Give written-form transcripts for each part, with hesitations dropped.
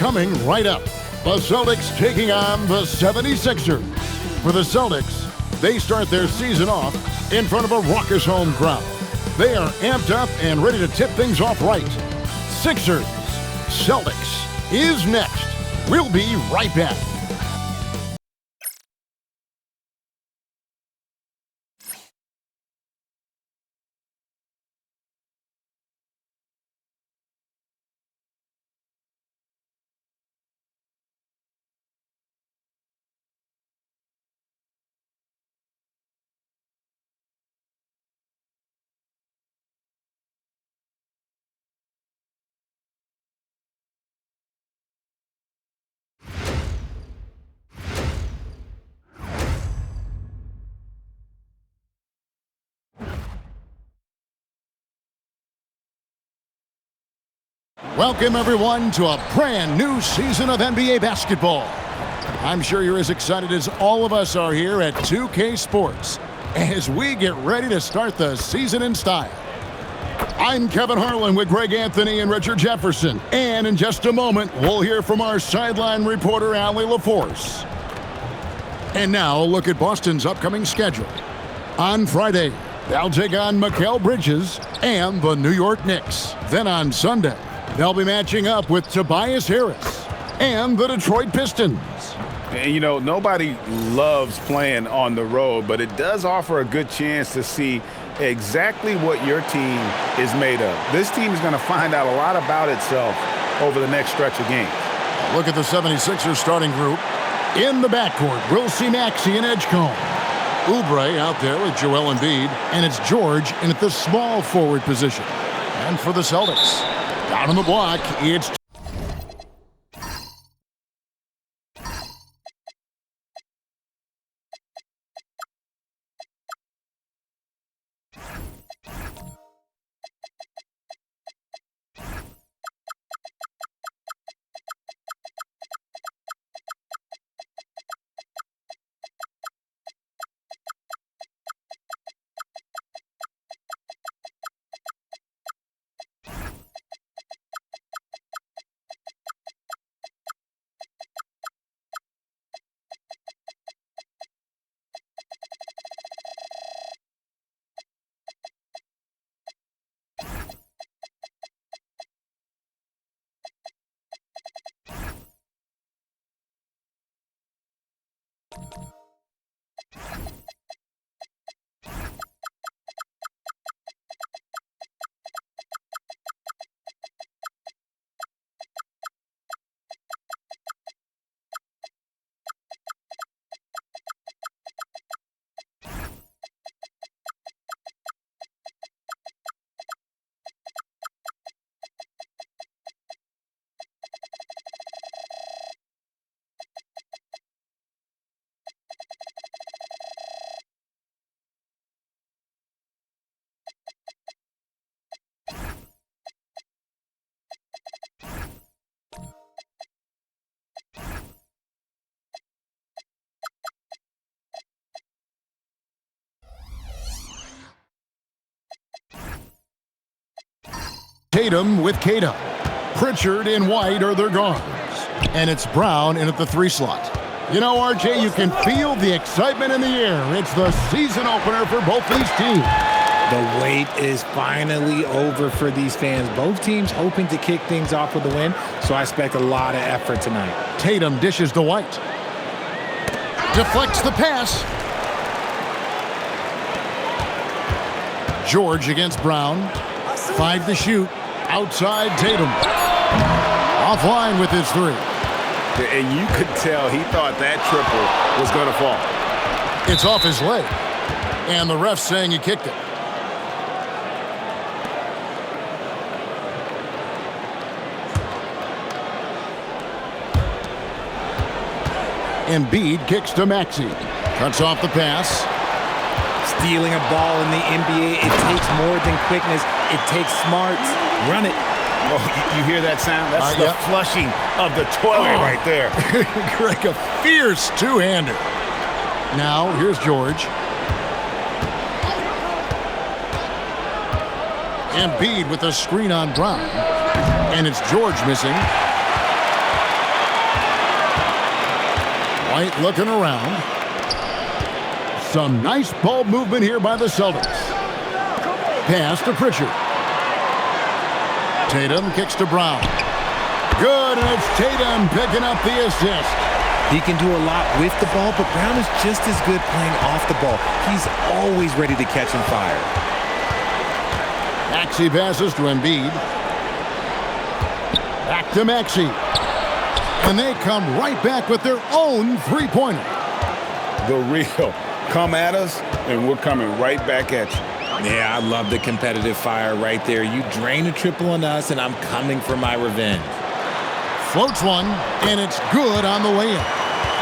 coming right up. The Celtics taking on the 76ers. For the Celtics, they start their season off in front of a raucous home crowd. They are amped up and ready to tip things off right. Sixers, Celtics is next. We'll be right back. Welcome, everyone, to a brand new season of NBA basketball. I'm sure you're as excited as all of us are here at 2K Sports as we get ready to start the season in style. I'm Kevin Harlan with Greg Anthony and Richard Jefferson. And in just a moment, we'll hear from our sideline reporter, Allie LaForce. And now, a look at Boston's upcoming schedule. On Friday, they'll take on Mikal Bridges and the New York Knicks. Then on Sunday, they'll be matching up with Tobias Harris and the Detroit Pistons. And, you know, nobody loves playing on the road, but it does offer a good chance to see exactly what your team is made of. This team is going to find out a lot about itself over the next stretch of games. Look at the 76ers starting group. In the backcourt, we'll see Maxey and Edgecombe. Oubre out there with Joel Embiid, and it's George in at the small forward position. And for the Celtics, down on the block, it's Tatum with Cato. Pritchard and White are their guards. And it's Brown in at the 3 slot. You know, RJ, you can feel the excitement in the air. It's the season opener for both these teams. The wait is finally over for these fans. Both teams hoping to kick things off with a win, so I expect a lot of effort tonight. Tatum dishes to White. Deflects the pass. George against Brown. 5 to shoot. Outside Tatum. Offline with his 3. And you could tell he thought that triple was going to fall. It's off his leg. And the ref's saying he kicked it. Embiid kicks to Maxey. Cuts off the pass. Stealing a ball in the NBA, it takes more than quickness. It takes smarts. Run it. Oh, you hear that sound? That's the flushing of the toilet right there. Greg, a fierce two-hander. Now, here's George. Embiid with a screen on Brown. And it's George missing. White looking around. Some nice ball movement here by the Celtics. Pass to Pritchard. Tatum kicks to Brown. Good, and it's Tatum picking up the assist. He can do a lot with the ball, but Brown is just as good playing off the ball. He's always ready to catch and fire. Maxey passes to Embiid. Back to Maxey. And they come right back with their own three-pointer. The real. Come at us, and we're coming right back at you. Yeah, I love the competitive fire right there. You drain a triple on us, and I'm coming for my revenge. Floats one, and it's good on the way in.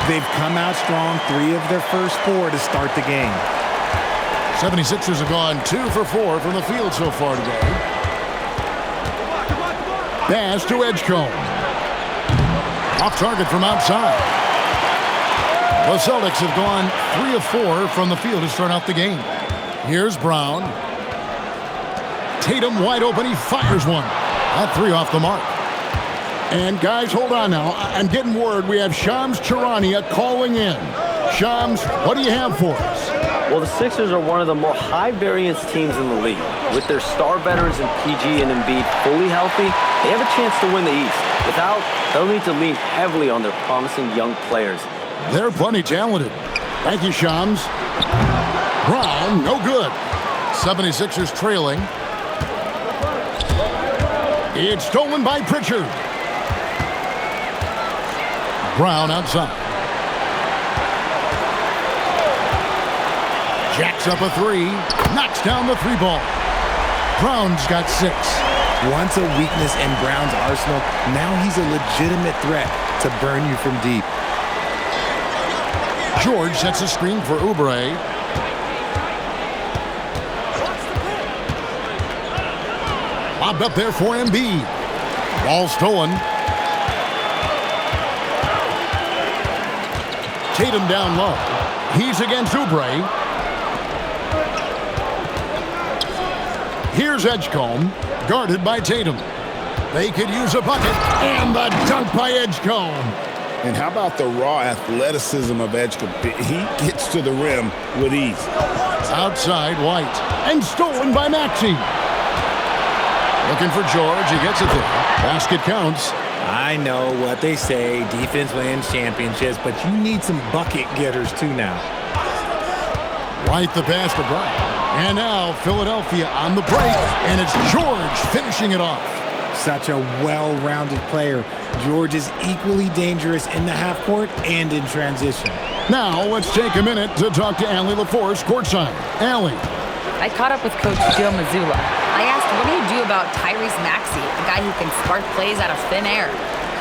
They've come out strong, 3 of their first 4 to start the game. 76ers have gone 2 for 4 from the field so far today. Pass to Edgecombe. Off target from outside. The Celtics have gone 3 of 4 from the field to start out the game. Here's Brown. Tatum wide open. He fires one. That 3 off the mark. And guys, hold on now. I'm getting word we have Shams Charania calling in. Shams, what do you have for us? Well, the Sixers are one of the more high-variance teams in the league. With their star veterans in PG and Embiid fully healthy, they have a chance to win the East. Without, they'll need to lean heavily on their promising young players. They're plenty talented. Thank you, Shams. Brown, no good. 76ers trailing. It's stolen by Pritchard. Brown outside. Jacks up a 3. Knocks down the 3 ball. Brown's got 6. Once a weakness in Brown's arsenal, now he's a legitimate threat to burn you from deep. George sets a screen for Oubre. Lobbed up there for Embiid. Ball stolen. Tatum down low. He's against Oubre. Here's Edgecombe, guarded by Tatum. They could use a bucket, and the dunk by Edgecombe. And how about the raw athleticism of Edgecombe? He gets to the rim with ease. Outside, White, and stolen by Maxey. Looking for George, he gets it there. Basket counts. I know what they say, defense wins championships, but you need some bucket getters too now. White the pass to Brown. And now Philadelphia on the break, and it's George finishing it off. Such a well-rounded player. George is equally dangerous in the half court and in transition. Now let's take a minute to talk to Allie LaForce courtside. Allie. I caught up with Coach Joe Mazzulla. I asked, what do you do about Tyrese Maxey, a guy who can spark plays out of thin air?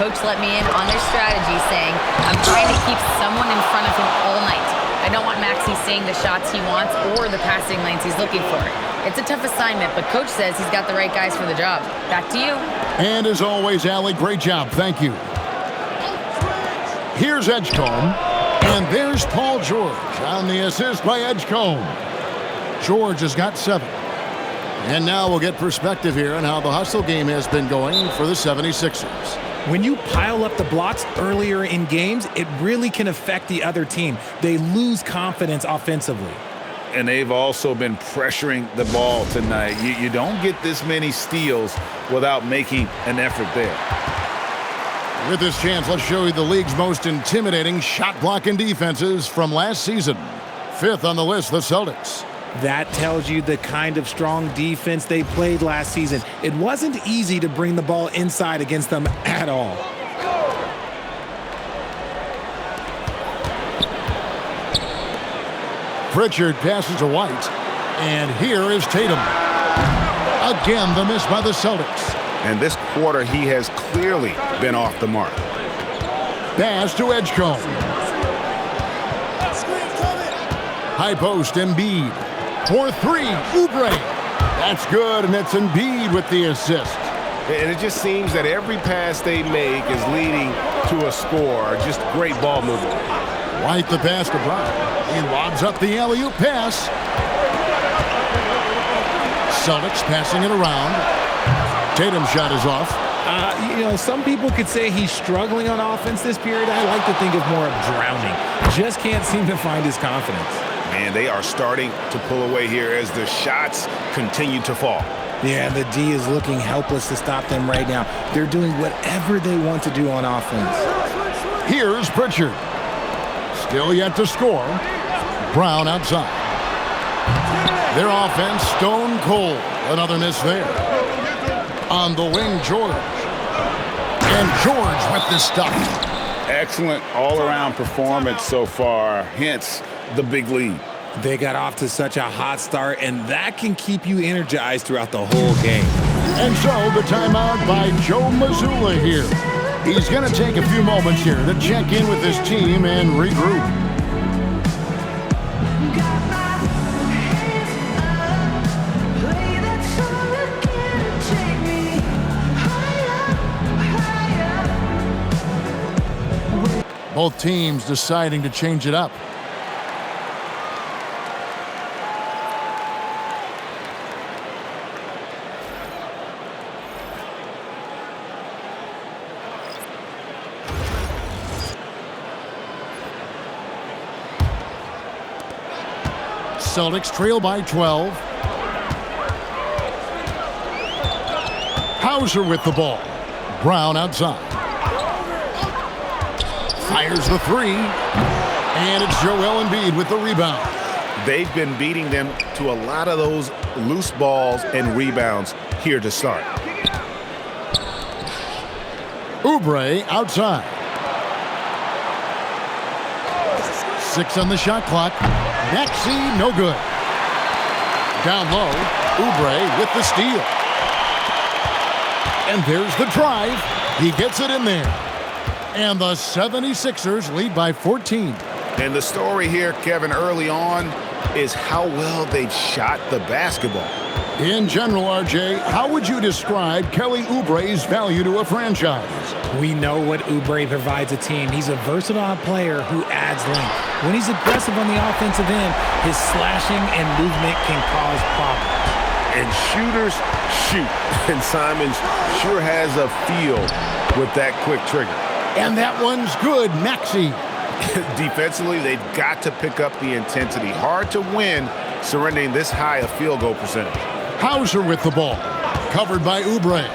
Coach let me in on their strategy, saying, I'm trying to keep someone in front of him all night. I don't want Maxey seeing the shots he wants or the passing lanes he's looking for. It's a tough assignment, but Coach says he's got the right guys for the job. Back to you. And as always, Allie, great job. Thank you. Here's Edgecombe, and there's Paul George on the assist by Edgecombe. George has got 7. And now we'll get perspective here on how the hustle game has been going for the 76ers. When you pile up the blocks earlier in games, it really can affect the other team. They lose confidence offensively. And they've also been pressuring the ball tonight. You don't get this many steals without making an effort there. With this chance, let's show you the league's most intimidating shot blocking defenses from last season. 5th on the list, the Celtics. That tells you the kind of strong defense they played last season. It wasn't easy to bring the ball inside against them at all. Pritchard passes to White. And here is Tatum. Again, the miss by the Celtics. And this quarter, he has clearly been off the mark. Pass to Edgecombe. High post, Embiid. For 3, Oubre. That's good, and it's Embiid with the assist. And it just seems that every pass they make is leading to a score. Just great ball movement. White the pass to Brown. He lobs up the alley-oop pass. Celtics passing it around. Tatum's shot is off. Some people could say he's struggling on offense this period. I like to think of more of drowning. Just can't seem to find his confidence. Man, they are starting to pull away here as the shots continue to fall. Yeah, the D is looking helpless to stop them right now. They're doing whatever they want to do on offense. Here's Pritchard. Still yet to score. Brown outside. Their offense stone cold. Another miss there. On the wing, George. And George with the stuff. Excellent all-around performance so far, hence the big lead. They got off to such a hot start, and that can keep you energized throughout the whole game. And so the timeout by Joe Mazzulla here. He's going to take a few moments here to check in with his team and regroup. Both teams deciding to change it up. Celtics trail by 12. Hauser with the ball. Brown outside. Fires the three. And it's Joel Embiid with the rebound. They've been beating them to a lot of those loose balls and rebounds here to start. Oubre outside. 6 on the shot clock. Maxey, no good. Down low, Oubre with the steal. And there's the drive. He gets it in there. And the 76ers lead by 14. And the story here, Kevin, early on is how well they've shot the basketball. In general, RJ, how would you describe Kelly Oubre's value to a franchise? We know what Oubre provides a team. He's a versatile player who adds length. When he's aggressive on the offensive end, his slashing and movement can cause problems. And shooters shoot. And Simons sure has a feel with that quick trigger. And that one's good, Maxey. Defensively, they've got to pick up the intensity. Hard to win surrendering this high a field goal percentage. Hauser with the ball. Covered by Oubre.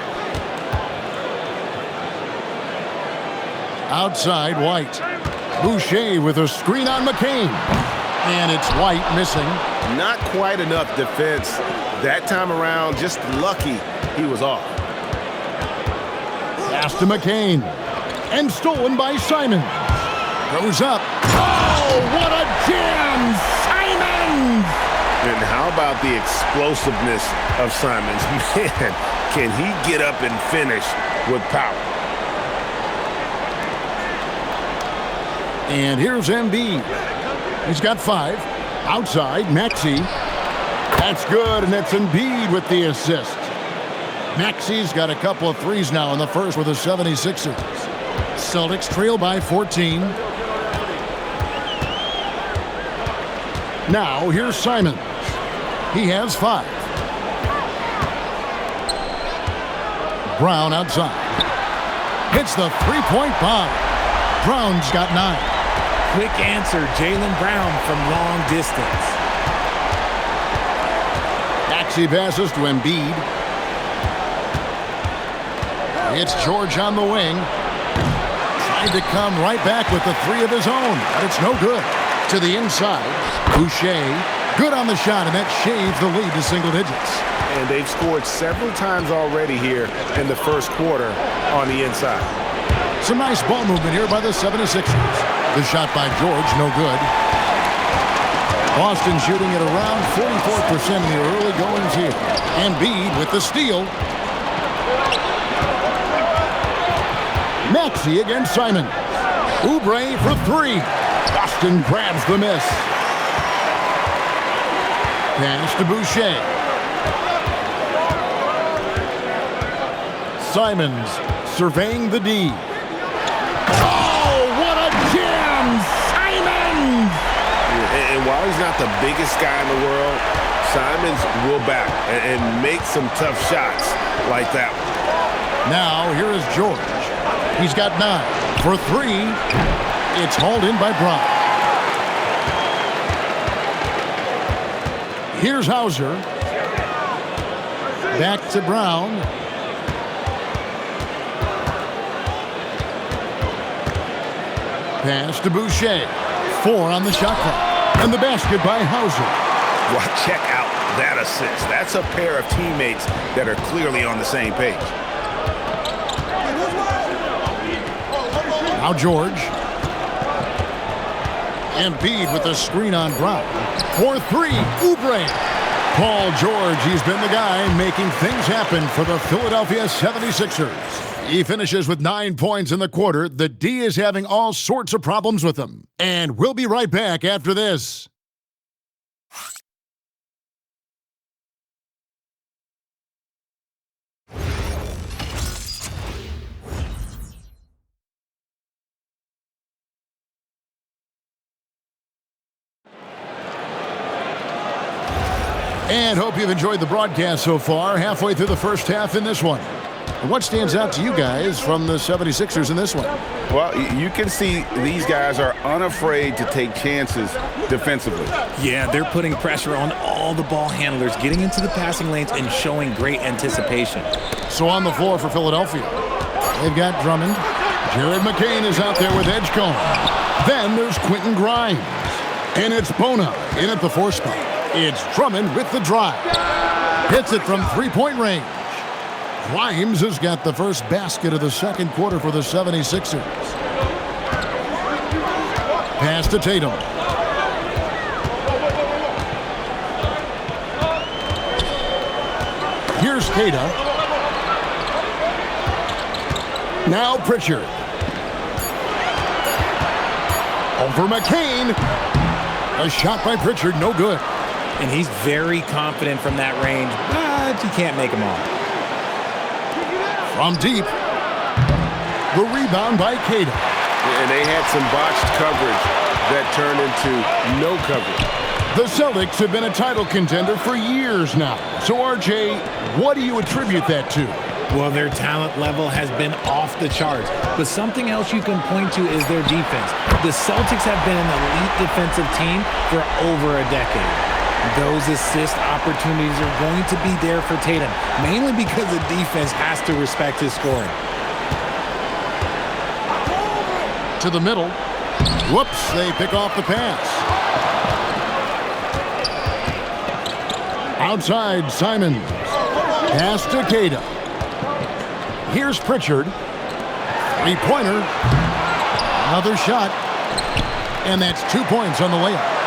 Outside, White. Boucher with a screen on McCain. And it's White missing. Not quite enough defense. That time around, just lucky he was off. Pass to McCain. And stolen by Simons. Goes up. Oh, what a jam! Simons! And how about the explosiveness of Simons? Man, can he get up and finish with power? And here's Embiid. He's got 5. Outside, Maxey. That's good, and it's Embiid with the assist. Maxey's got a couple of threes now in the first with the 76ers. Celtics trail by 14. Now, here's Simons. He has 5. Brown outside. Hits the three-point bomb. Brown's got 9. Quick answer, Jaylen Brown from long distance. Maxey passes to Embiid. It's George on the wing. Tried to come right back with the 3 of his own, but it's no good. To the inside, Boucher, good on the shot, and that shaves the lead to single digits. And they've scored several times already here in the first quarter on the inside. Some nice ball movement here by the 76ers. The shot by George, no good. Boston shooting at around 44% in the early goings here. Embiid with the steal. Maxey against Simon. Oubre for 3. Boston grabs the miss. Pass to Boucher. Simons surveying the D. Oh, what a jam! Simons! And while he's not the biggest guy in the world, Simons will back and make some tough shots like that one. Now, here is George. He's got 9 for 3. It's hauled in by Brown. Here's Hauser. Back to Brown. Pass to Boucher. 4 on the shot clock. And the basket by Hauser. Well, check out that assist. That's a pair of teammates that are clearly on the same page. Now George. Embiid with a screen on Brown. For 3, Oubre. Paul George, he's been the guy making things happen for the Philadelphia 76ers. He finishes with 9 points in the quarter. The D is having all sorts of problems with him. And we'll be right back after this. And hope you've enjoyed the broadcast so far. Halfway through the first half in this one. What stands out to you guys from the 76ers in this one? Well, you can see these guys are unafraid to take chances defensively. Yeah, they're putting pressure on all the ball handlers, getting into the passing lanes and showing great anticipation. So on the floor for Philadelphia, they've got Drummond. Jared McCain is out there with Edgecombe. Then there's Quentin Grimes. And it's Bona in at the 4 spot. It's Drummond with the drive. Hits it from three-point range. Grimes has got the first basket of the second quarter for the 76ers. Pass to Tatum. Here's Kata. Now Pritchard. Over McCain. A shot by Pritchard, no good. And he's very confident from that range, but you can't make him all. From deep. The rebound by Kata. And they had some botched coverage that turned into no coverage. The Celtics have been a title contender for years now. So, RJ, what do you attribute that to? Well, their talent level has been off the charts. But something else you can point to is their defense. The Celtics have been an elite defensive team for over a decade. Those assist opportunities are going to be there for Tatum, mainly because the defense has to respect his scoring. To the middle. Whoops, they pick off the pass. Outside, Simons. Pass to Kata. Here's Pritchard. Three-pointer. Another shot. And that's 2 points on the layup.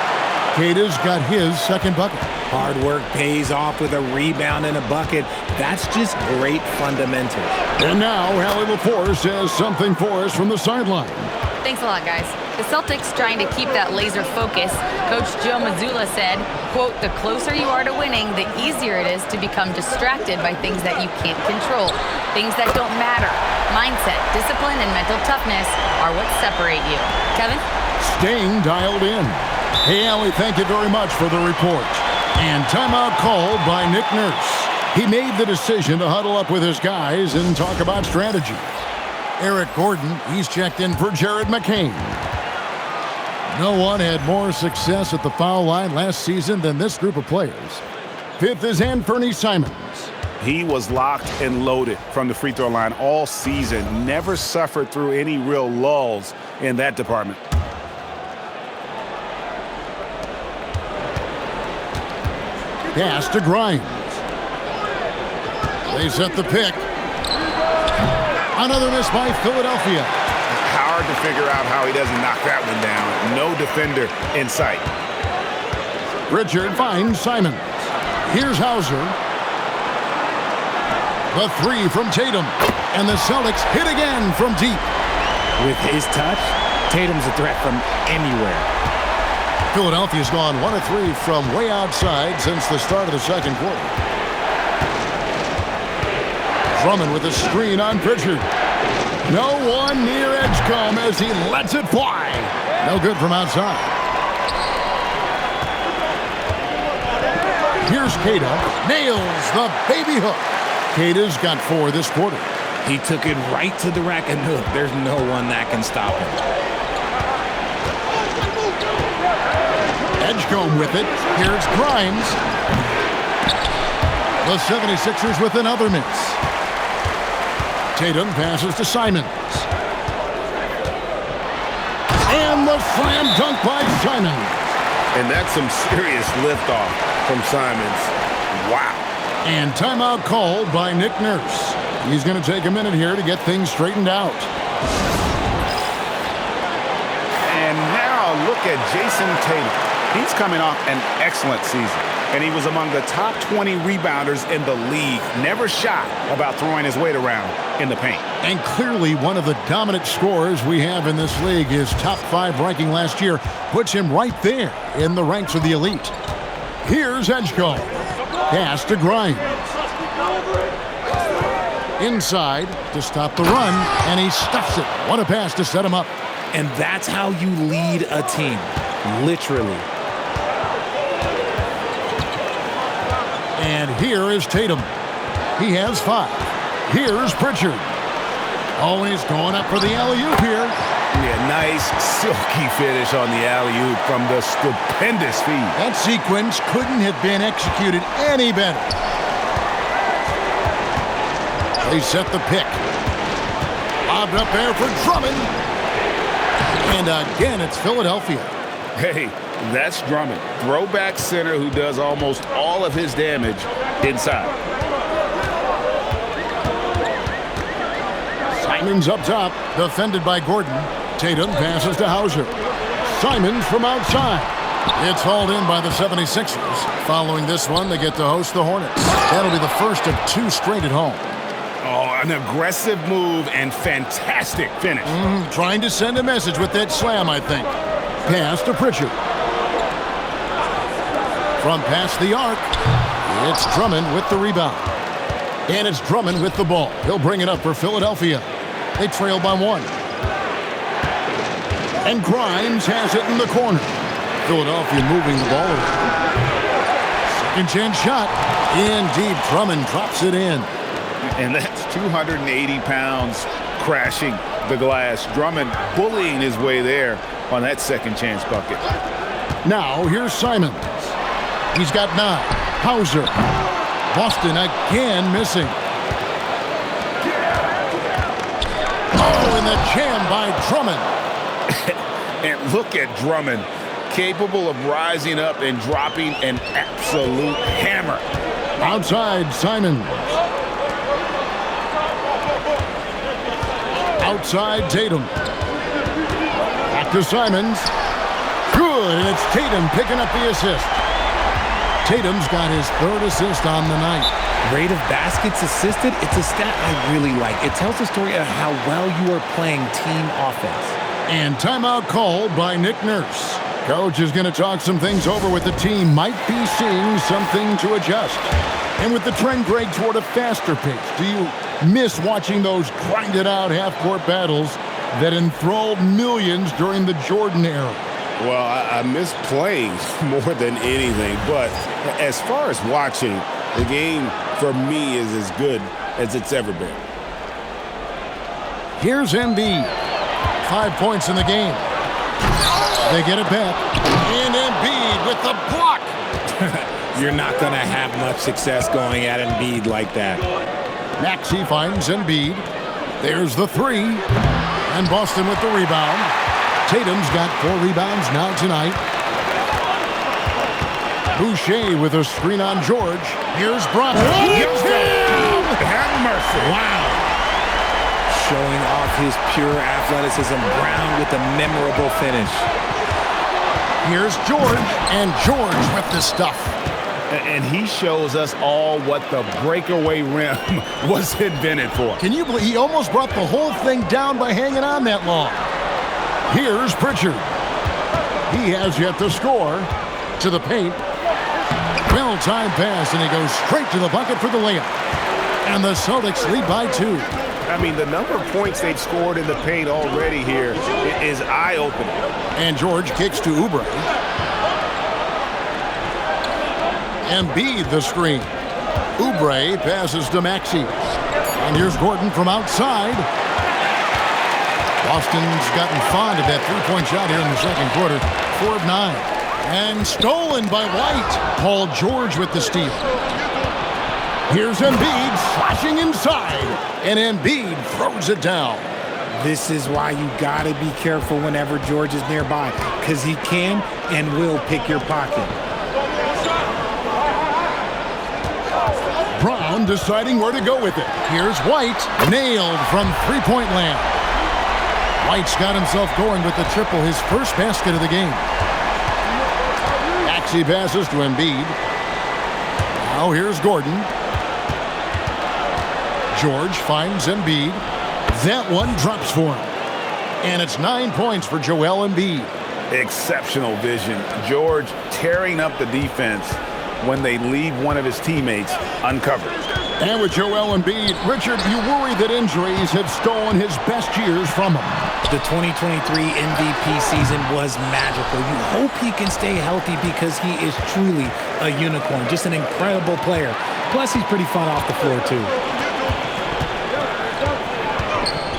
Kata's got his second bucket. Hard work pays off with a rebound and a bucket. That's just great fundamentals. And now, Hallie LaForce has something for us from the sideline. Thanks a lot, guys. The Celtics trying to keep that laser focus. Coach Joe Mazzulla said, quote, "The closer you are to winning, the easier it is to become distracted by things that you can't control, things that don't matter. Mindset, discipline, and mental toughness are what separate you." Kevin? Staying dialed in. Hey, Allie, thank you very much for the report. And timeout called by Nick Nurse. He made the decision to huddle up with his guys and talk about strategy. Eric Gordon, he's checked in for Jared McCain. No one had more success at the foul line last season than this group of players. Fifth is Anthony Simons. He was locked and loaded from the free throw line all season. Never suffered through any real lulls in that department. Pass to Grimes. They set the pick. Another miss by Philadelphia. Hard to figure out how he doesn't knock that one down. No defender in sight. Richard finds Simons. Here's Hauser. The three from Tatum. And the Celtics hit again from deep. With his touch, Tatum's a threat from anywhere. Philadelphia's gone 1 of 3 from way outside since the start of the second quarter. Drummond with a screen on Pritchard. No one near Edgecombe as he lets it fly. No good from outside. Here's Kata. Nails the baby hook. Kata's got 4 this quarter. He took it right to the rack, and look, there's no one that can stop him. Edgecombe with it. Here's Grimes. The 76ers with another miss. Tatum passes to Simons. And the slam dunk by Simons. And that's some serious liftoff from Simons. Wow. And timeout called by Nick Nurse. He's going to take a minute here to get things straightened out. And now look at Jason Tatum. He's coming off an excellent season, and he was among the top 20 rebounders in the league. Never shy about throwing his weight around in the paint. And clearly one of the dominant scorers we have in this league. His top 5 ranking last year puts him right there in the ranks of the elite. Here's Edgecombe. Pass to Grimes. Inside to stop the run, and he stuffs it. What a pass to set him up. And that's how you lead a team, literally. And here is Tatum. He has 5. Here's Pritchard. Oh, he's going up for the alley-oop here. Yeah, nice silky finish on the alley-oop from the stupendous feed. That sequence couldn't have been executed any better. They set the pick. Lobbed up there for Drummond. And again, it's Philadelphia. Hey, that's Drummond. Throwback center who does almost all of his damage inside. Simons up top, defended by Gordon. Tatum passes to Hauser. Simons from outside. It's hauled in by the 76ers. Following this one, they get to host the Hornets. That'll be the first of 2 straight at home. Oh, an aggressive move and fantastic finish. Trying to send a message with that slam, I think. Pass to Pritchard. From past the arc, it's Drummond with the rebound. And it's Drummond with the ball. He'll bring it up for Philadelphia. They trail by 1. And Grimes has it in the corner. Philadelphia moving the ball around. Second chance shot. In deep, Drummond drops it in. And that's 280 pounds crashing the glass. Drummond bullying his way there on that second chance bucket. Now here's Simons. He's got 9. Hauser. Boston again missing. Oh, and the jam by Drummond. And look at Drummond, capable of rising up and dropping an absolute hammer. Outside, Simons. Outside, Tatum. Back to Simons. Good, and it's Tatum picking up the assist. Tatum's got his 3rd assist on the night. Rate of baskets assisted, it's a stat I really like. It tells the story of how well you are playing team offense. And timeout called by Nick Nurse. Coach is going to talk some things over with the team. Might be seeing something to adjust. And with the trend, Greg, toward a faster pace, do you miss watching those grinded-out half-court battles that enthralled millions during the Jordan era? Well, I miss playing more than anything, but as far as watching, the game for me is as good as it's ever been. Here's Embiid. 5 points in the game. They get it back. And Embiid with the block. You're not going to have much success going at Embiid like that. Maxey finds Embiid. There's the 3. And Boston with the rebound. Tatum's got 4 rebounds now tonight. Boucher with a screen on George. Here's Bronson. Have mercy. Wow. Showing off his pure athleticism. Brown with a memorable finish. Here's George. And George with the stuff. And he shows us all what the breakaway rim was invented for. Can you believe he almost brought the whole thing down by hanging on that long? Here's Pritchard. He has yet to score. To the paint. Well-timed pass, and he goes straight to the bucket for the layup. And the Celtics lead by 2. I mean, the number of points they've scored in the paint already here is eye-opening. And George kicks to Oubre. Embiid the screen. Oubre passes to Maxey. And here's Gordon from outside. Boston's gotten fond of that three-point shot here in the second quarter. 4 of 9. And stolen by White. Paul George with the steal. Here's Embiid slashing inside. And Embiid throws it down. This is why you got to be careful whenever George is nearby, because he can and will pick your pocket. Brown deciding where to go with it. Here's White, nailed from three-point land. White's got himself going with the triple, his first basket of the game. Maxey passes to Embiid. Now here's Gordon. George finds Embiid. That one drops for him. And it's 9 points for Joel Embiid. Exceptional vision. George tearing up the defense when they leave one of his teammates uncovered. And with Joel Embiid, Richard, you worry that injuries have stolen his best years from him. The 2023 MVP season was magical. You hope he can stay healthy because he is truly a unicorn, just an incredible player. Plus, he's pretty fun off the floor, too.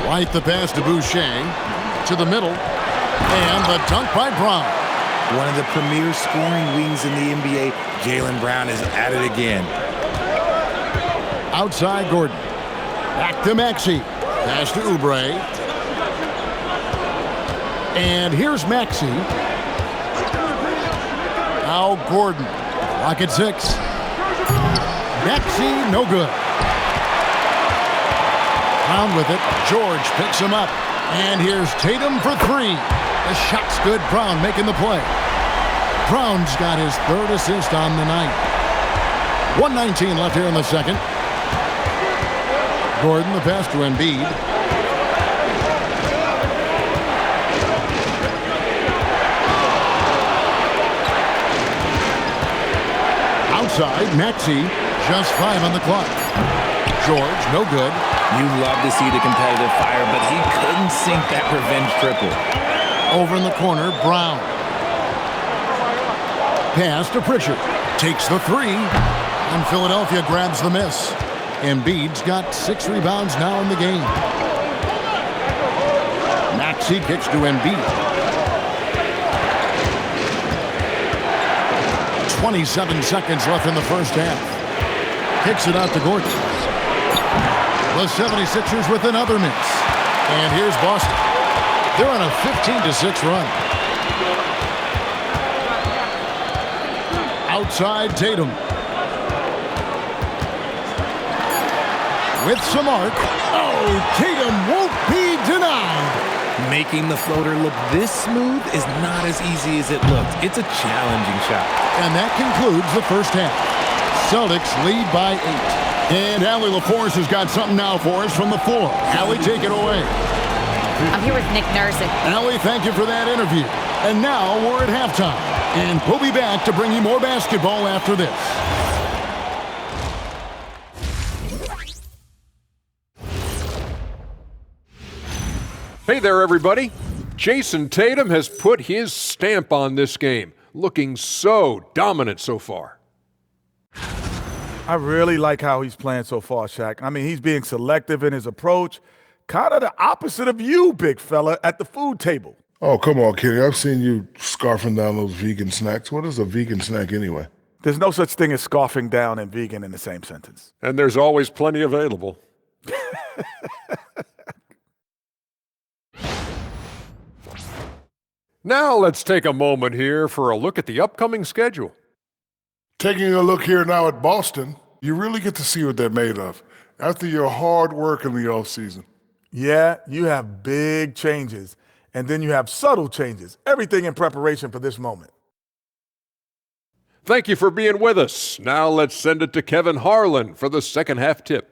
White the pass to Boucher, to the middle, and the dunk by Brown. One of the premier scoring wings in the NBA, Jaylen Brown is at it again. Outside Gordon, back to Maxey, pass to Oubre. And here's Maxey. Now Gordon, lock at 6. Maxey, no good. Brown with it. George picks him up. And here's Tatum for 3. The shot's good. Brown making the play. Brown's got his 3rd assist on the night. 1:19 left here in the second. Gordon the pass to Embiid. Outside, Maxey, just 5 on the clock. George, no good. You love to see the competitive fire, but he couldn't sink that revenge triple. Over in the corner, Brown. Pass to Pritchard. Takes the 3. And Philadelphia grabs the miss. Embiid's got 6 rebounds now in the game. Maxey kicks to Embiid. 27 seconds left in the first half. Kicks it out to Gordon. The 76ers with another miss. And here's Boston. They're on a 15-6 run. Outside Tatum. With some arc. Oh, Tatum won't be denied. Making the floater look this smooth is not as easy as it looked. It's a challenging shot. And that concludes the first half. Celtics lead by 8. And Allie LaForce has got something now for us from the floor. Allie, take it away. I'm here with Nick Nurse. Allie, thank you for that interview. And now we're at halftime. And we'll be back to bring you more basketball after this. Hey there, everybody. Jason Tatum has put his stamp on this game, looking so dominant so far. I really like how he's playing so far, Shaq. I mean, he's being selective in his approach, kind of the opposite of you, big fella, at the food table. Oh, come on, Kenny. I've seen you scarfing down those vegan snacks. What is a vegan snack anyway? There's no such thing as scarfing down and vegan in the same sentence. And there's always plenty available. Now let's take a moment here for a look at the upcoming schedule. Taking a look here now at Boston, you really get to see what they're made of after your hard work in the offseason. Yeah, you have big changes, and then you have subtle changes. Everything in preparation for this moment. Thank you for being with us. Now let's send it to Kevin Harlan for the second half tip.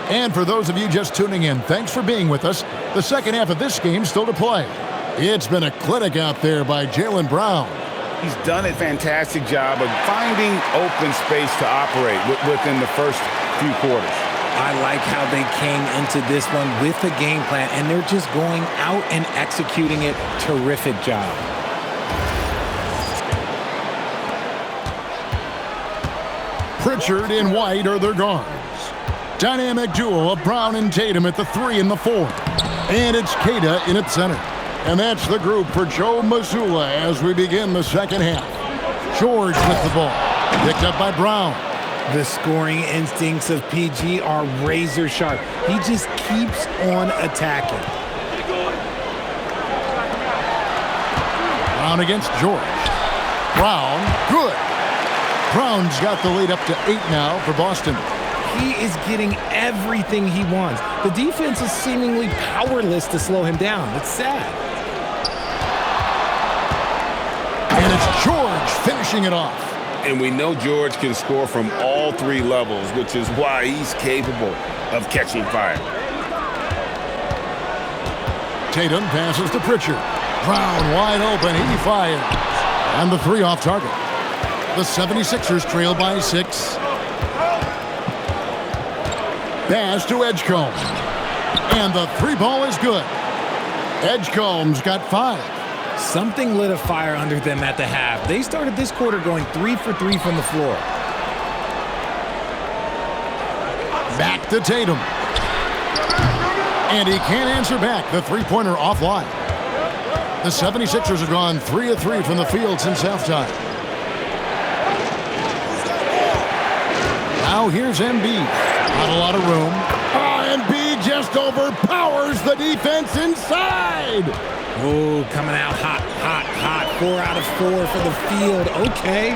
And for those of you just tuning in, thanks for being with us. The second half of this game still to play. It's been a clinic out there by Jaylen Brown. He's done a fantastic job of finding open space to operate within the first few quarters. I like how they came into this one with a game plan, and they're just going out and executing it. Terrific job. Pritchard and White are their guards. Dynamic duo of Brown and Tatum at the 3 and the 4. And it's Queta in at center. And that's the group for Joe Mazzulla as we begin the second half. George with the ball. Picked up by Brown. The scoring instincts of PG are razor sharp. He just keeps on attacking. Brown against George. Brown, good. Brown's got the lead up to 8 now for Boston. He is getting everything he wants. The defense is seemingly powerless to slow him down. It's sad. And it's George finishing it off. And we know George can score from all 3 levels, which is why he's capable of catching fire. Tatum passes to Pritchard. Brown wide open. He fires. And the 3 off target. The 76ers trail by 6. Pass to Edgecombe. And the 3 ball is good. Edgecombe's got 5. Something lit a fire under them at the half. They started this quarter going 3 for 3 from the floor. Back to Tatum. And he can't answer back. The 3-pointer offline. The 76ers have gone 3 of 3 from the field since halftime. Now here's Embiid. Not a lot of room. Embiid just overpowers the defense inside. Oh, coming out hot, hot, hot. 4 out of 4 for the field. Okay.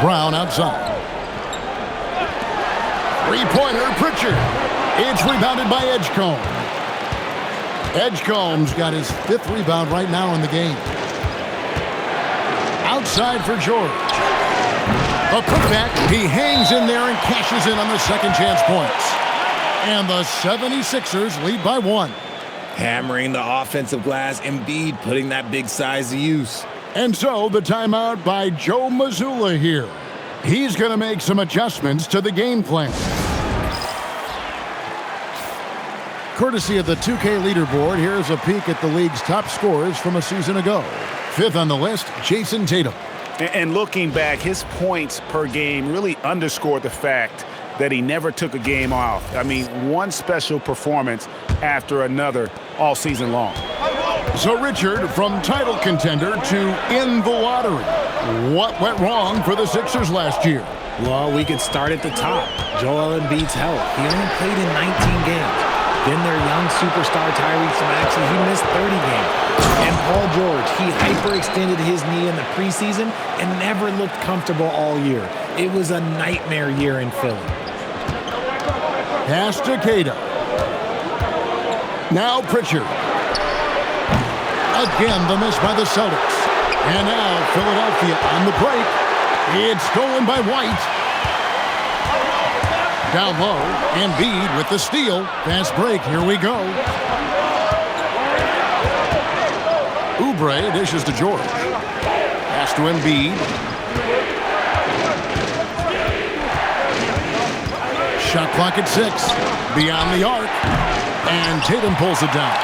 Brown outside. 3-pointer, Pritchard. It's rebounded by Edgecombe. Edgecombe's got his 5th rebound right now in the game. Outside for George. A putback. He hangs in there and cashes in on the second chance points. And the 76ers lead by 1. Hammering the offensive glass. Embiid putting that big size to use. And so the timeout by Joe Mazzulla here. He's going to make some adjustments to the game plan. Courtesy of the 2K leaderboard, here's a peek at the league's top scorers from a season ago. 5th on the list, Jason Tatum. And looking back, his points per game really underscored the fact that he never took a game off. I mean, one special performance after another all season long. So Richard, from title contender to in the lottery, what went wrong for the Sixers last year? Well, we could start at the top. Joel Embiid's health. He only played in 19 games. Then their young superstar Tyrese Maxey, he missed 30 games. And Paul George, he hyperextended his knee in the preseason and never looked comfortable all year. It was a nightmare year in Philly. Pass to Queta. Now Pritchard. Again, the miss by the Celtics. And now Philadelphia on the break. It's stolen by White. Down low, Embiid with the steal. Fast break, here we go. Oubre dishes to George. Pass to Embiid. Shot clock at 6. Beyond the arc. And Tatum pulls it down.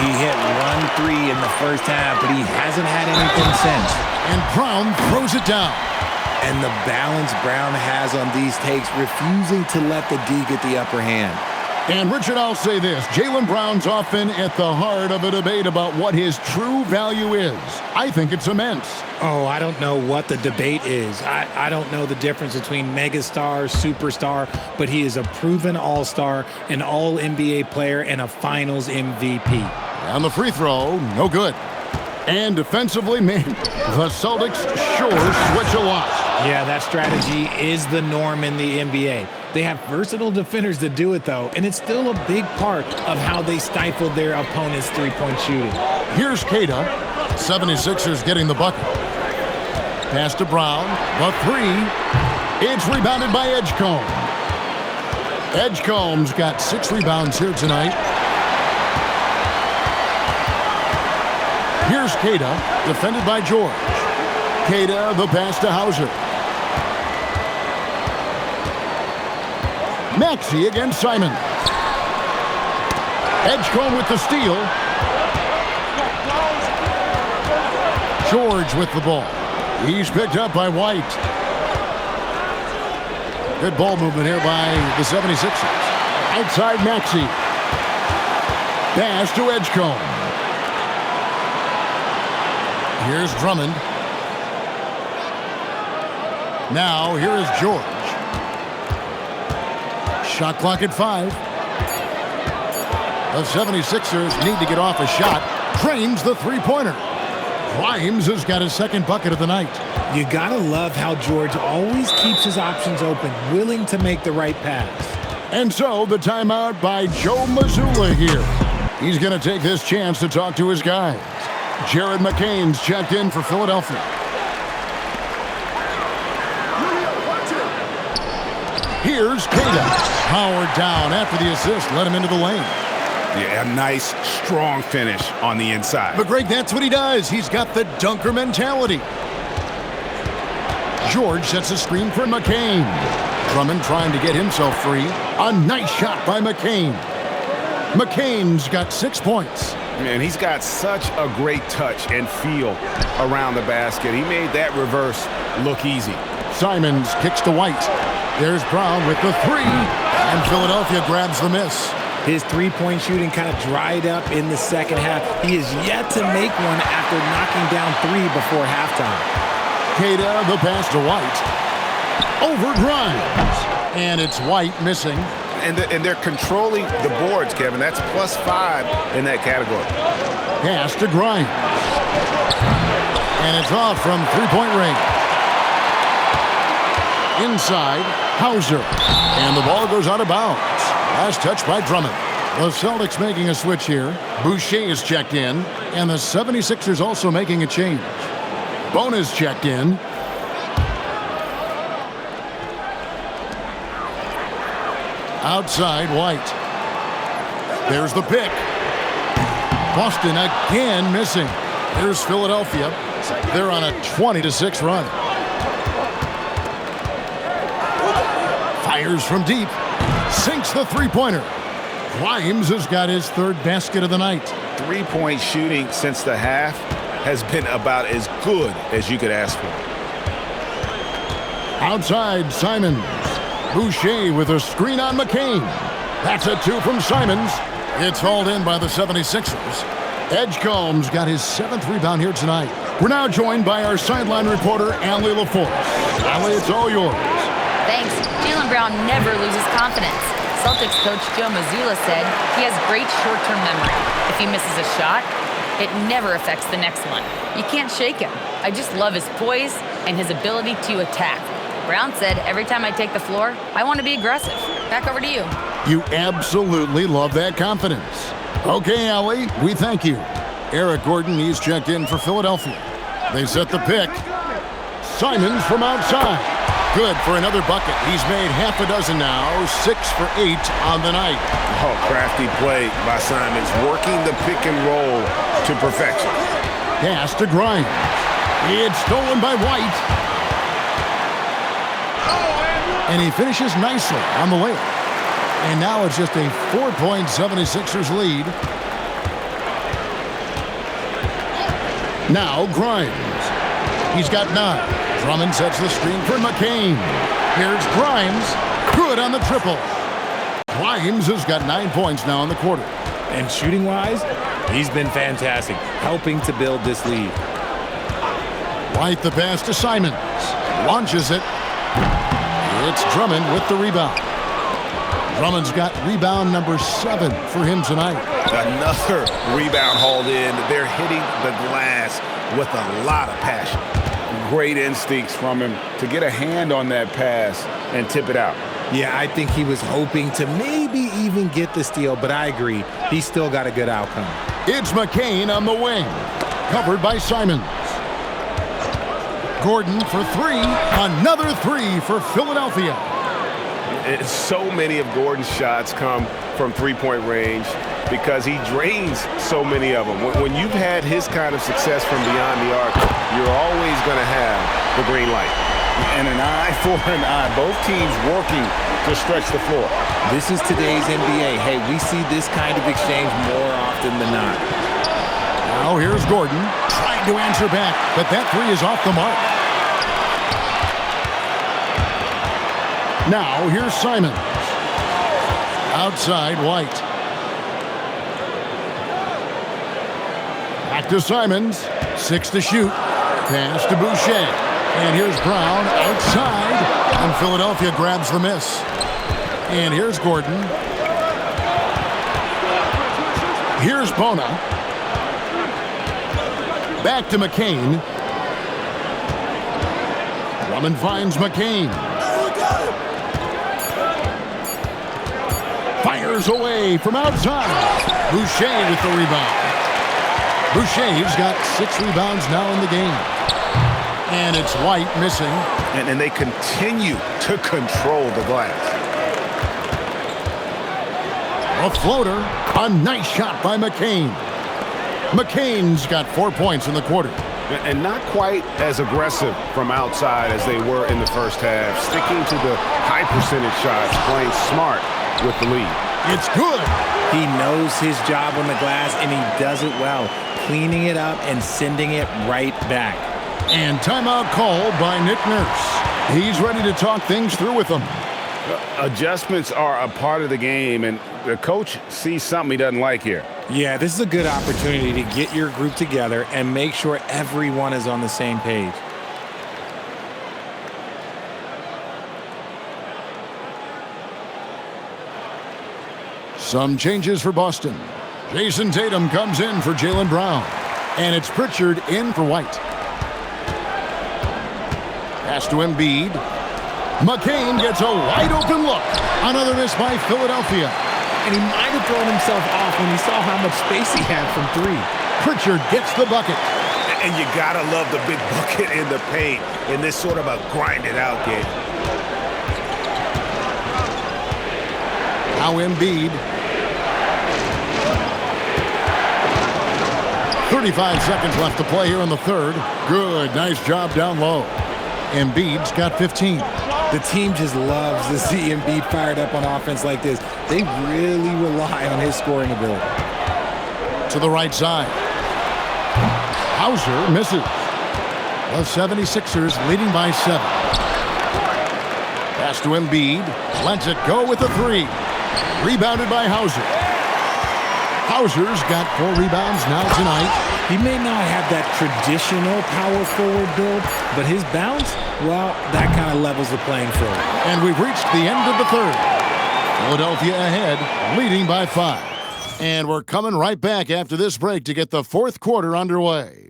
He hit 1 3 in the first half, but he hasn't had anything since. And Brown throws it down. And the balance Brown has on these takes, refusing to let the D get the upper hand. And Richard, I'll say this. Jaylen Brown's often at the heart of a debate about what his true value is. I think it's immense. Oh, I don't know what the debate is. I don't know the difference between megastar, superstar, but he is a proven all-star, an all-NBA player, and a finals MVP. On the free throw, no good. And defensively, man, the Celtics sure switch a lot. Yeah, that strategy is the norm in the NBA. They have versatile defenders that do it, though, and it's still a big part of how they stifled their opponent's three-point shooting. Here's Queta. 76ers getting the bucket. Pass to Brown. The 3. It's rebounded by Edgecombe. Edgecombe's got 6 rebounds here tonight. Here's Queta, defended by George. Queta, the pass to Hauser. Maxey against Simon. Edgecombe with the steal. George with the ball. He's picked up by White. Good ball movement here by the 76ers. Outside Maxey. Pass to Edgecombe. Here's Drummond. Now here is George. Shot clock at 5. The 76ers need to get off a shot. Drains the three-pointer. Grimes has got his second bucket of the night. You gotta love how George always keeps his options open, willing to make the right pass. And so the timeout by Joe Mazzulla here. He's going to take this chance to talk to his guys. Jared McCain's checked in for Philadelphia. Here's Queta. Powered down after the assist. Let him into the lane. Yeah, a nice, strong finish on the inside. But Greg, that's what he does. He's got the dunker mentality. George sets a screen for McCain. Drummond trying to get himself free. A nice shot by McCain. McCain's got 6 points. Man, he's got such a great touch and feel around the basket. He made that reverse look easy. Simons kicks to White. There's Brown with the three. And Philadelphia grabs the miss. His three-point shooting kind of dried up in the second half. He is yet to make one after knocking down 3 before halftime. Queta, the pass to White. Over Grimes. And it's White missing. And they're controlling the boards, Kevin. That's +5 in that category. Pass to Grimes. And it's off from three-point range. Inside, Hauser. And the ball goes out of bounds. Last touch by Drummond. The Celtics making a switch here. Boucher is checked in. And the 76ers also making a change. Bona's checked in. Outside, White. There's the pick. Boston again missing. Here's Philadelphia. They're on a 20-6 run. Fires from deep. Sinks the three-pointer. Grimes has got his third basket of the night. Three-point shooting since the half has been about as good as you could ask for. Outside, Simons. Boucher with a screen on McCain. That's a 2 from Simons. It's hauled in by the 76ers. Edgecombe's got his 7th rebound here tonight. We're now joined by our sideline reporter, Allie LaForce. Allie, it's all yours. Thanks. Jaylen Brown never loses confidence. Celtics coach Joe Mazzulla said he has great short-term memory. If he misses a shot, it never affects the next one. You can't shake him. I just love his poise and his ability to attack. Brown said, every time I take the floor, I want to be aggressive. Back over to you. You absolutely love that confidence. Okay, Allie, we thank you. Eric Gordon, he's checked in for Philadelphia. They set the pick. Simons from outside. Good for another bucket. He's made half a dozen now, 6 for 8 on the night. Oh, crafty play by Simons, working the pick and roll to perfection. Pass to Grimes. It's stolen by White. And he finishes nicely on the layup. And now it's just a 4-point 76ers lead. Now Grimes. He's got 9. Drummond sets the screen for McCain. Here's Grimes. Good on the triple. Grimes has got 9 points now in the quarter. And shooting-wise, he's been fantastic, helping to build this lead. White the pass to Simons. Launches it. It's Drummond with the rebound. Drummond's got rebound number 7 for him tonight. Another rebound hauled in. They're hitting the glass with a lot of passion. Great instincts from him to get a hand on that pass and tip it out. Yeah, I think he was hoping to maybe even get the steal, but I agree. He still got a good outcome. It's McCain on the wing. Covered by Simons. Gordon for 3. Another 3 for Philadelphia. So many of Gordon's shots come from three-point range because he drains so many of them. When you've had his kind of success from beyond the arc, you're always going to have the green light. And an eye for an eye. Both teams working to to stretch the floor. This is today's NBA. Hey, we see this kind of exchange more often than not. Now here's Gordon trying to answer back, but that three is off the mark. Now here's Simons. Outside White. Back to Simons. 6 to shoot. Pass to Boucher. And here's Brown outside. And Philadelphia grabs the miss. And here's Gordon. Here's Bona. Back to McCain. Drummond finds McCain. Fires away from outside. Boucher with the rebound. Boucher's got 6 rebounds now in the game. And it's White missing. And they continue to control the glass. A floater. A nice shot by McCain. McCain's got 4 points in the quarter. And not quite as aggressive from outside as they were in the first half. Sticking to the high percentage shots, playing smart with the lead. It's good. He knows his job on the glass, and he does it well, cleaning it up and sending it right back. And timeout called by Nick Nurse. He's ready to talk things through with them. Adjustments are a part of the game, and the coach sees something he doesn't like here. Yeah, this is a good opportunity to get your group together and make sure everyone is on the same page. Some changes for Boston. Jason Tatum comes in for Jaylen Brown. And it's Pritchard in for White. Pass to Embiid. McCain gets a wide open look. Another miss by Philadelphia. And he might have thrown himself off when he saw how much space he had from 3. Pritchard gets the bucket. And you gotta love the big bucket in the paint in this sort of a grind-it-out game. Now Embiid. 35 seconds left to play here in the third. Good, nice job down low. Embiid's got 15. The team just loves to see Embiid fired up on offense like this. They really rely on his scoring ability. To the right side. Hauser misses. The 76ers leading by 7. Pass to Embiid. Lets it go with a 3. Rebounded by Hauser. Hauser's got 4 rebounds now tonight. He may not have that traditional power forward build, but his bounce, well, that kind of levels the playing field. And we've reached the end of the third. Philadelphia ahead, leading by 5. And we're coming right back after this break to get the fourth quarter underway.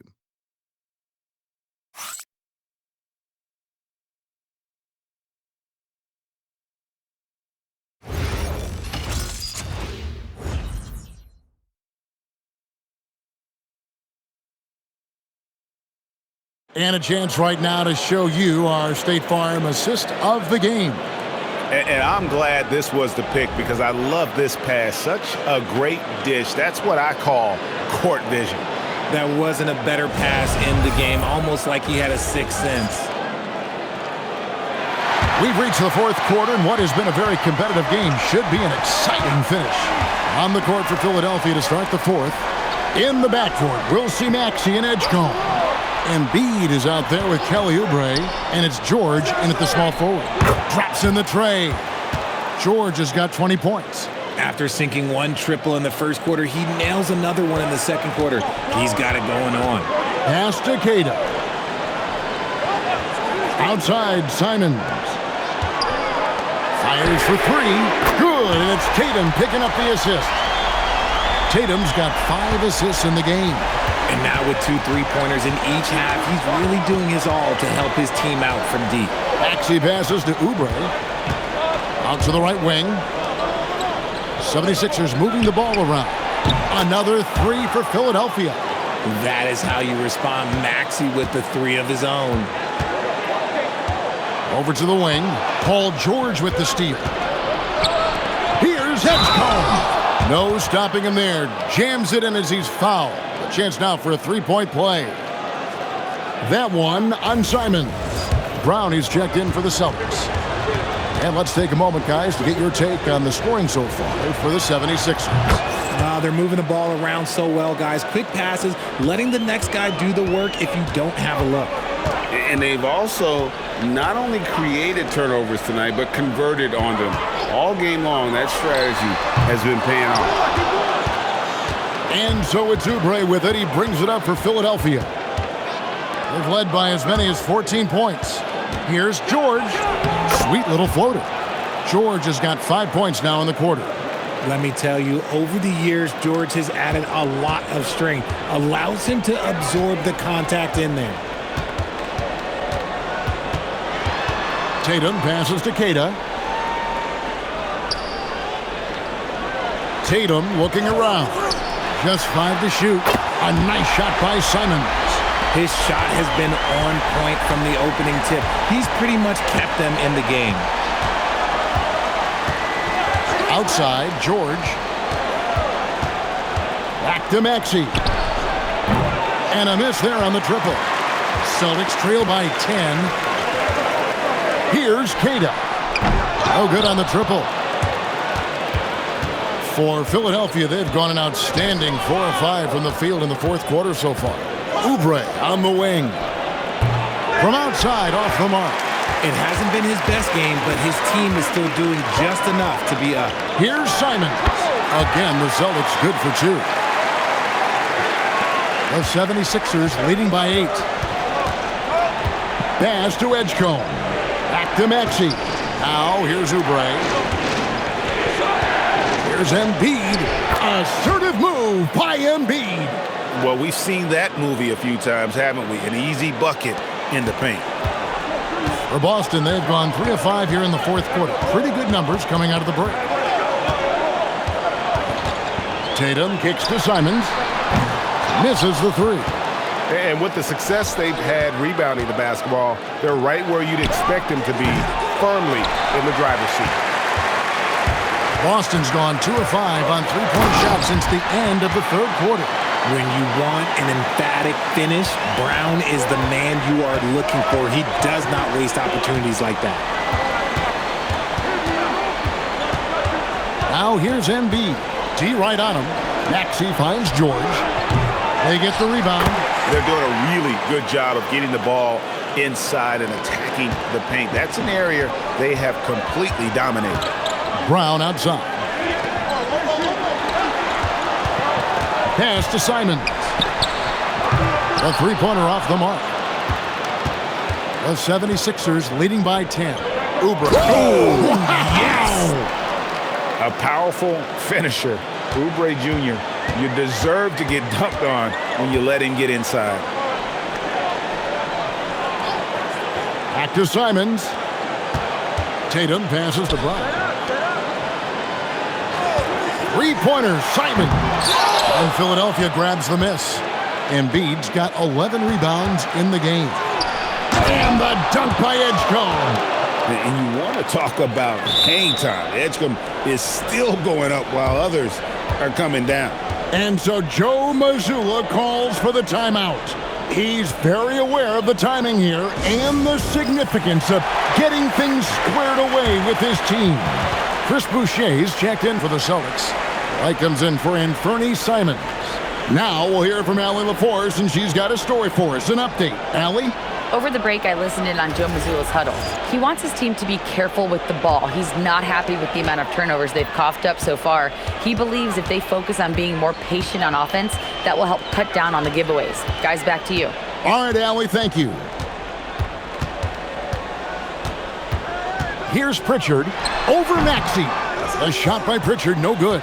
And a chance right now to show you our State Farm assist of the game. And I'm glad this was the pick because I love this pass. Such a great dish. That's what I call court vision. That wasn't a better pass in the game, almost like he had a sixth sense. We've reached the fourth quarter, and what has been a very competitive game should be an exciting finish. On the court for Philadelphia to start the fourth. In the backcourt, we'll see Maxey and Edgecombe. Embiid is out there with Kelly Oubre, and it's George in at the small forward. Drops in the tray. George has got 20 points. After sinking 1 triple in the first quarter, he nails another one in the second quarter. He's got it going on. Pass to Cada. Outside, Simons. Fires for 3. Good, and it's Tatum picking up the assist. Tatum's got 5 assists in the game. And now with 2 3-pointers in each half, he's really doing his all to help his team out from deep. Maxey passes to Oubre. Out to the right wing. 76ers moving the ball around. Another 3 for Philadelphia. That is how you respond. Maxey with the 3 of his own. Over to the wing. Paul George with the steal. Here's Edgecombe. No stopping him there. Jams it in as he's fouled. A chance now for a 3-point play. That one on Simons. Brown is checked in for the Celtics. And let's take a moment, guys, to get your take on the scoring so far for the 76ers. They're moving the ball around so well, guys. Quick passes, letting the next guy do the work if you don't have a look. And they've also not only created turnovers tonight, but converted on them. All game long, that strategy has been paying off. And so it's Oubre with it. He brings it up for Philadelphia. They've led by as many as 14 points. Here's George. Sweet little floater. George has got 5 points now in the quarter. Let me tell you, over the years, George has added a lot of strength. Allows him to absorb the contact in there. Tatum passes to Keita. Tatum looking around. Just 5 to shoot. A nice shot by Simons. His shot has been on point from the opening tip. He's pretty much kept them in the game. Outside, George. Back to Maxey. And a miss there on the triple. Celtics trail by 10. Here's Keita. Oh, good on the triple. For Philadelphia, they've gone an outstanding 4 of 5 from the field in the fourth quarter so far. Oubre on the wing. From outside, off the mark. It hasn't been his best game, but his team is still doing just enough to be up. Here's Simons. Again, the Celtics good for 2. The 76ers leading by 8. Pass to Edgecombe. Back to Maxey. Now, here's Oubre. Here's Embiid. Assertive move by Embiid. Well, we've seen that movie a few times, haven't we? An easy bucket in the paint. For Boston, they've gone 3 of 5 here in the fourth quarter. Pretty good numbers coming out of the break. Tatum kicks to Simons. Misses the 3. And with the success they've had rebounding the basketball, they're right where you'd expect them to be, firmly in the driver's seat. Boston's gone 2 of 5 on three-point shots since the end of the third quarter. When you want an emphatic finish, Brown is the man you are looking for. He does not waste opportunities like that. Now here's Embiid. T right on him. Maxey finds George. They get the rebound. They're doing a really good job of getting the ball inside and attacking the paint. That's an area they have completely dominated. Brown outside. Pass to Simons. A three-pointer off the mark. The 76ers leading by 10. Oubre. Oh, yes! A powerful finisher. Oubre Jr., you deserve to get dunked on when you let him get inside. Back to Simons. Tatum passes to Brown. Three-pointer, Simons. And Philadelphia grabs the miss. Embiid's got 11 rebounds in the game. And the dunk by Edgecombe. And you want to talk about hang time. Edgecombe is still going up while others are coming down. And so Joe Mazzulla calls for the timeout. He's very aware of the timing here and the significance of getting things squared away with his team. Chris Boucher's checked in for the Celtics. Light comes in for Anthony Simons. Now we'll hear from Allie LaForce, and she's got a story for us. An update. Allie? Over the break, I listened in on Joe Mazzulla's huddle. He wants his team to be careful with the ball. He's not happy with the amount of turnovers they've coughed up so far. He believes if they focus on being more patient on offense, that will help cut down on the giveaways. Guys, back to you. All right, Allie, thank you. Here's Pritchard over Maxey. A shot by Pritchard, no good.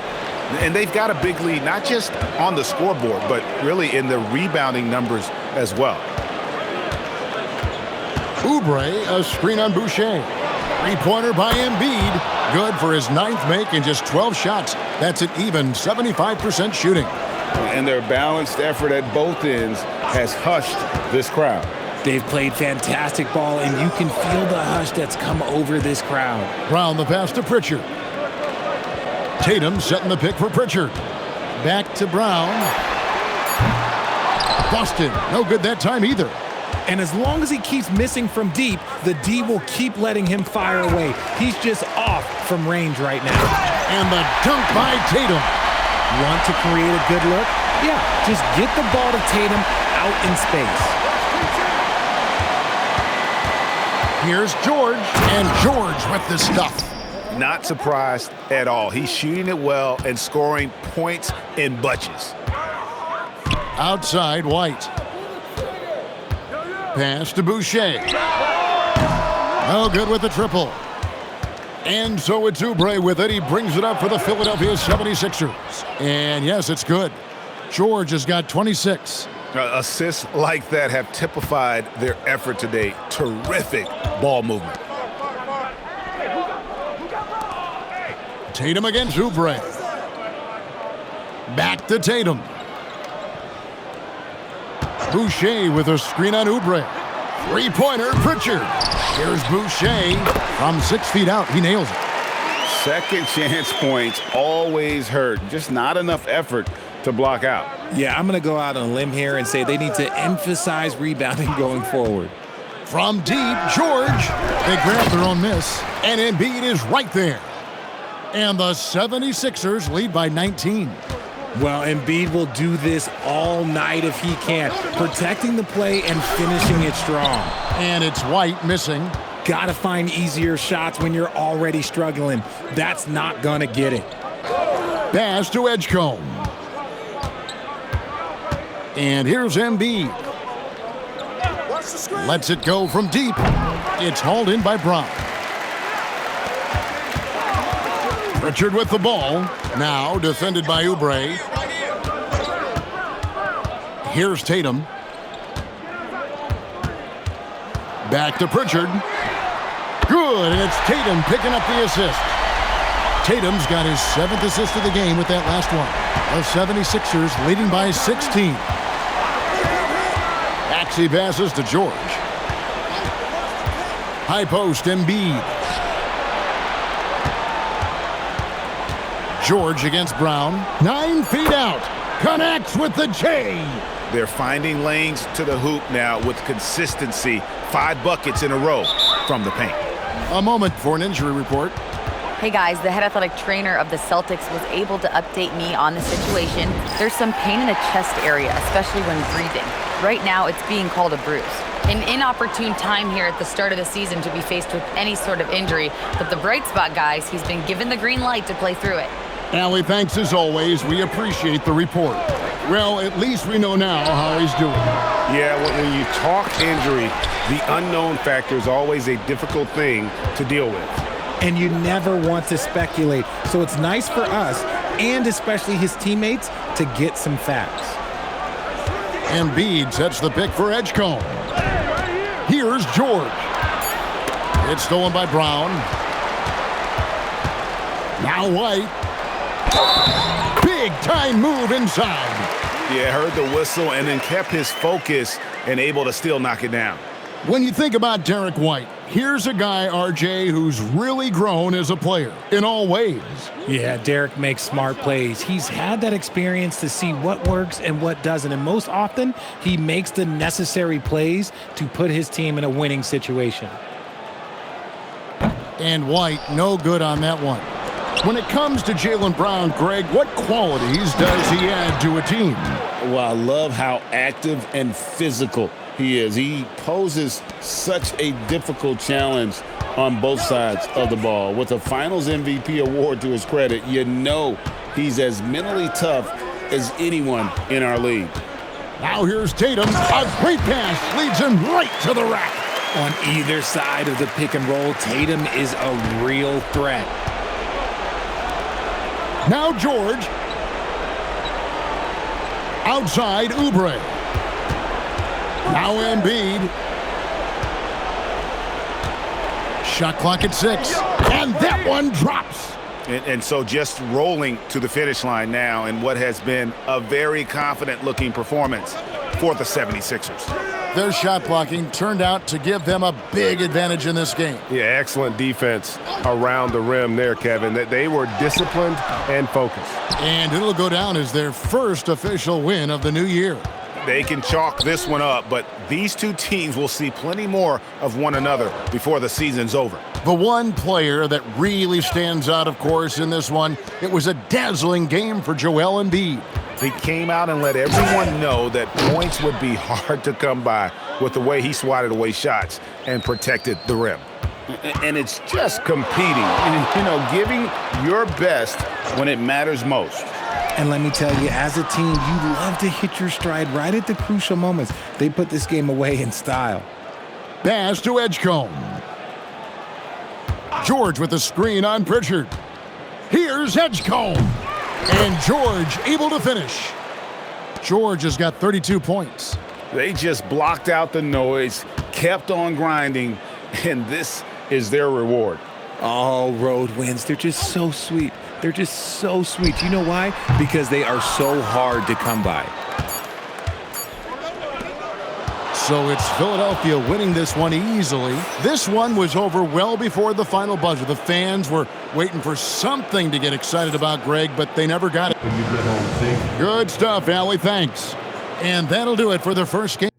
And they've got a big lead, not just on the scoreboard, but really in the rebounding numbers as well. Oubre, a screen on Boucher. Three-pointer by Embiid. Good for his 9th make in just 12 shots. That's an even 75% shooting. And their balanced effort at both ends has hushed this crowd. They've played fantastic ball, and you can feel the hush that's come over this crowd. Brown the pass to Pritchard. Tatum setting the pick for Pritchard. Back to Brown. Boston, no good that time either. And as long as he keeps missing from deep, the D will keep letting him fire away. He's just off from range right now. And the dunk by Tatum. Want to create a good look? Yeah, just get the ball to Tatum out in space. Here's George, and George with the stuff. Not surprised at all. He's shooting it well and scoring points in bunches. Outside, White. Pass to Boucher. No good with the triple. And so it's Oubre with it. He brings it up for the Philadelphia 76ers. And yes, it's good. George has got 26. Assists like that have typified their effort today. Terrific ball movement. Tatum against Oubre. Back to Tatum. Boucher with a screen on Oubre. Three-pointer, Pritchard. Here's Boucher from 6 feet out. He nails it. Second chance points always hurt. Just not enough effort to block out. Yeah, I'm going to go out on a limb here and say they need to emphasize rebounding going forward. From deep, George. They grab their own miss, and Embiid is right there. And the 76ers lead by 19. Well, Embiid will do this all night if he can, protecting the play and finishing it strong. And it's White missing. Got to find easier shots when you're already struggling. That's not going to get it. Pass to Edgecombe. And here's Embiid. Lets it go from deep. It's hauled in by Brown. Pritchard with the ball. Now defended by Oubre. Here's Tatum. Back to Pritchard. Good, and it's Tatum picking up the assist. Tatum's got his 7th assist of the game with that last one. The 76ers leading by 16. Maxey passes to George. High post, Embiid. George against Brown. 9 feet out. Connects with the J. They're finding lanes to the hoop now with consistency. 5 buckets in a row from the paint. A moment for an injury report. Hey guys, the head athletic trainer of the Celtics was able to update me on the situation. There's some pain in the chest area, especially when breathing. Right now, it's being called a bruise. An inopportune time here at the start of the season to be faced with any sort of injury. But the bright spot, guys, he's been given the green light to play through it. Allie, thanks as always. We appreciate the report. Well, at least we know now how he's doing. Yeah, when you talk injury, the unknown factor is always a difficult thing to deal with. And you never want to speculate. So it's nice for us, and especially his teammates, to get some facts. Embiid sets the pick for Edgecombe. Here's George. It's stolen by Brown. Now White. Big time move inside. Yeah, heard the whistle and then kept his focus and able to still knock it down. When you think about Derek White, here's a guy, RJ, who's really grown as a player in all ways. Yeah, Derek makes smart plays. He's had that experience to see what works and what doesn't. And most often, he makes the necessary plays to put his team in a winning situation. And White, no good on that one. When it comes to Jaylen Brown, Greg, what qualities does he add to a team? Well, I love how active and physical he is. He poses such a difficult challenge on both sides of the ball. With a Finals MVP award to his credit, you know he's as mentally tough as anyone in our league. Now here's Tatum. A great pass leads him right to the rack. On either side of the pick and roll, Tatum is a real threat. Now George. Outside, Oubre. Now Embiid. Shot clock at 6. And that one drops. And so just rolling to the finish line now in what has been a very confident-looking performance for the 76ers. Their shot blocking turned out to give them a big advantage in this game. Yeah, excellent defense around the rim there, Kevin. They were disciplined and focused. And it'll go down as their first official win of the new year. They can chalk this one up, but these two teams will see plenty more of one another before the season's over. The one player that really stands out, of course, in this one, it was a dazzling game for Joel Embiid. He came out and let everyone know that points would be hard to come by with the way he swatted away shots and protected the rim. And it's just competing, giving your best when it matters most. And let me tell you, as a team, you love to hit your stride right at the crucial moments. They put this game away in style. Pass to Edgecombe. George with the screen on Pritchard. Here's Edgecombe. And George able to finish. George has got 32 points. They just blocked out the noise, kept on grinding, and this is their reward. All road wins, they're just so sweet. They're just so sweet. You know why? Because they are so hard to come by. So it's Philadelphia winning this one easily. This one was over well before the final buzzer. The fans were waiting for something to get excited about, Greg, but they never got it. Good stuff, Allie. Thanks. And that'll do it for the first game.